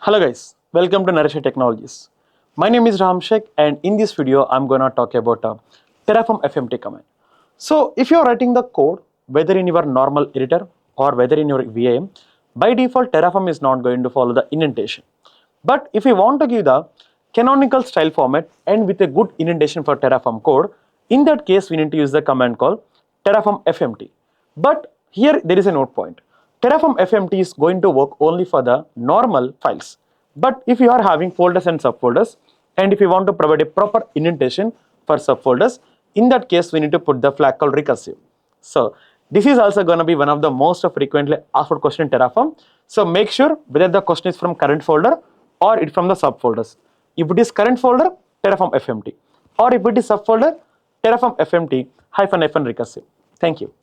Hello guys, welcome to NareshIT Technologies. My name is Ramshek and in this video I'm going to talk about Terraform FMT command. So if you're writing the code, whether in your normal editor or whether in your VM, by default Terraform is not going to follow the indentation. But if you want to give the canonical style format and with a good indentation for Terraform code, in that case we need to use the command called Terraform FMT. But here there is a note point. Terraform FMT is going to work only for the normal files. But if you are having folders and subfolders, and if you want to provide a proper indentation for subfolders, in that case we need to put the flag called recursive. So this is also going to be one of the most frequently asked question in Terraform. So make sure whether the question is from current folder or it from the subfolders. If it is current folder, Terraform FMT, or if it is subfolder, Terraform FMT -recursive. Thank you.